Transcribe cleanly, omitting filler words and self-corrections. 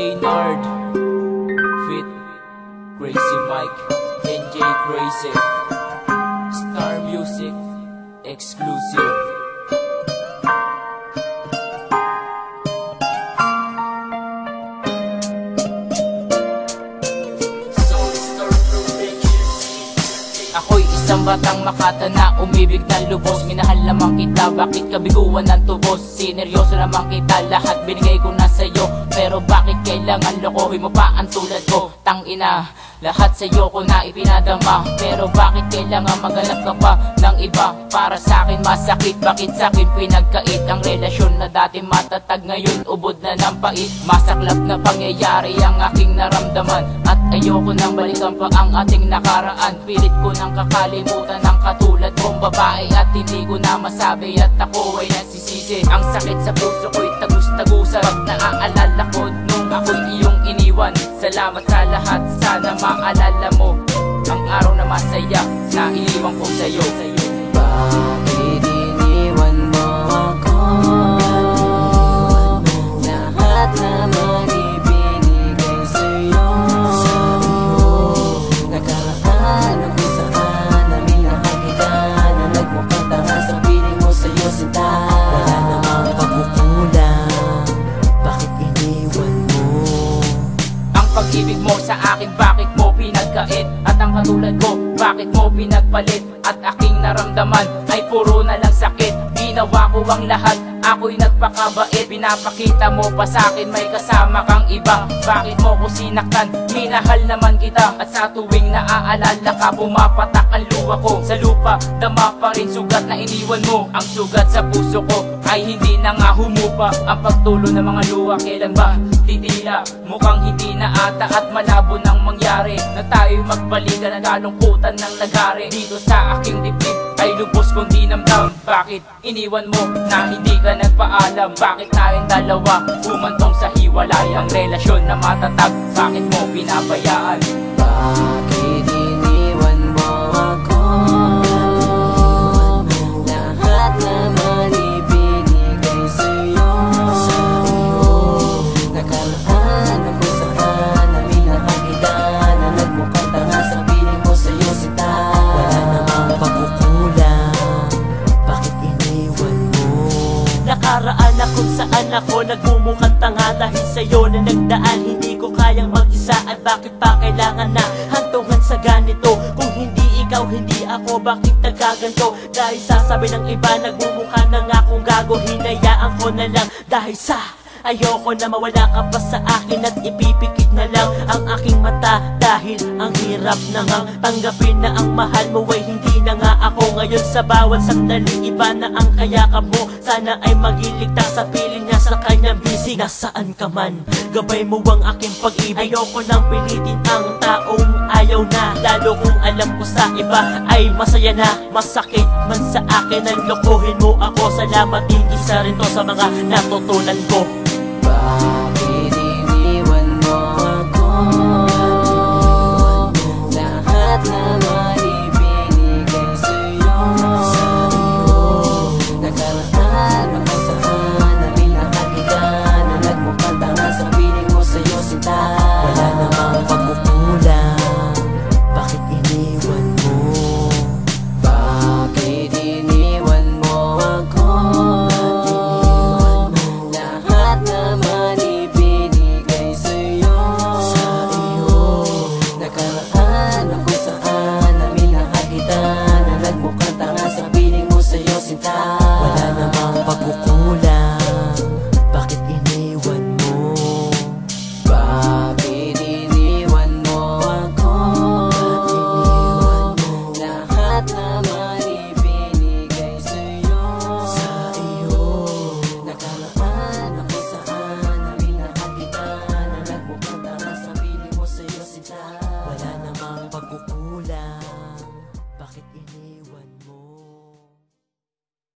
Nard Fit Crazy Mike NJ Crazy Star Music Exclusive. Ako'y isang batang Makata na umibig ng lubos. Minahal naman kita, bakit kabiguan ng tubos? Sineryoso naman kita, lahat binigay ko na sa'yo. Pero bakit kailangan lokohin mo pa ang tulad ko? Tangina, lahat sa'yo ko na ipinadama. Pero bakit kailangan maghanap ka pa ng iba? Para sa'kin masakit, bakit sa'kin pinagkait? Ang relasyon na dati matatag, ngayon ubod na ng pait. Masaklap na pangyayari ang aking naramdaman, at ayoko nang balikan pa ang ating nakaraan. Pilit ko nang kakalimutan ng katulad kong babae, at hindi ko na masabi at ako ay nagsisisi. Ang sakit sa puso ko'y tagus-tagusan pag naaalala ko nung ako'y iyong iniwan. Salamat sa lahat, sana maalala mo ang araw na masaya na iniwan ko sa'yo. Bakit iniwan mo ako? Lahat naman ibinigay sa'yo. Nakaraan na kung saan namin nakakita na nagmukhang tanga sa piling mo sa'yo sinta. Wala namang pagkukulang, bakit iniwan mo? Ang pag-ibig mo sa akin, bakit mo pinagkait? At ang katulad ko, bakit mo pinagpalit? At aking naramdaman ay puro na lang sakit. Ginawa ko ang lahat, ako'y nagpakabait. Pinapakita mo pa sa'kin may kasama kang iba. Bakit mo ko sinaktan? Minahal naman kita, at sa tuwing naaalala ka, pumapatak ang luha ko. Sa lupa, dama pa rin sugat na iniwan mo. Ang sugat sa puso ko ay hindi na nga humupa. Ang pagtulo ng mga luha, kailan ba titila? Mukhang hindi na ata, at malabo nang mangyari na tayo'y magbalikan ng kalungkutan ng nagari. Dito sa aking dibdib ay lubos kong dinamdam. Bakit iniwan mo na hindi ka nagpaalam? Bakit tayong dalawa humantong sa hiwalay? Ang relasyon na matatag, bakit mo pinabayaan? Bakit iniwan mo ako? Lahat naman ibinigay sa'yo. Nakaraan na kung saan namin nakakita na nagmukhang tanga sa piling mo sa'yo sinta. Wala namang pagkukulang, bakit iniwan mo? Nakaraan na kung saan ako nagmumukhang tanga dahil sa'yo na nagdaan. Hindi ko kayang mag-isa, at bakit pa kailangan na hantungan sa ganito? Kung hindi ikaw, hindi ako, bakit nagkaganto? Dahil sasabi ng iba, nagmumukha na nga akong gago. Hinayaan ko na lang dahil sa ayoko na mawala ka pa sa akin, at ipipikit na lang ang aking mata. Dahil ang hirap na ngang tanggapin na ang mahal mo ay hindi na nga ako. Ngayon sa bawat sandali, iba na ang kayakap mo. Sana ay magiligtas sa piling niya sa kanyang bisig. Nasaan ka man, gabay mo ang aking pag-ibig. Ayoko nang pilitin ang taong ayaw na, lalo kung alam ko sa iba ay masaya na. Masakit man sa akin ang lokohin mo ako. Salamat din, isa rin to sa mga natutunan ko. Bakit iniwan mo ako? Lahat naman ibinigay sa'yo. Nakaraan na kung saan namin nakakita na nagmukhang tanga sa piling mo sa'yo sinta. Wala namang pagkukulang, bakit iniwan mo? Bakit iniwan mo ako? Lahat naman ibinigay sa'yo. Nakaraan na kung saan namin nakakita na nagmukhang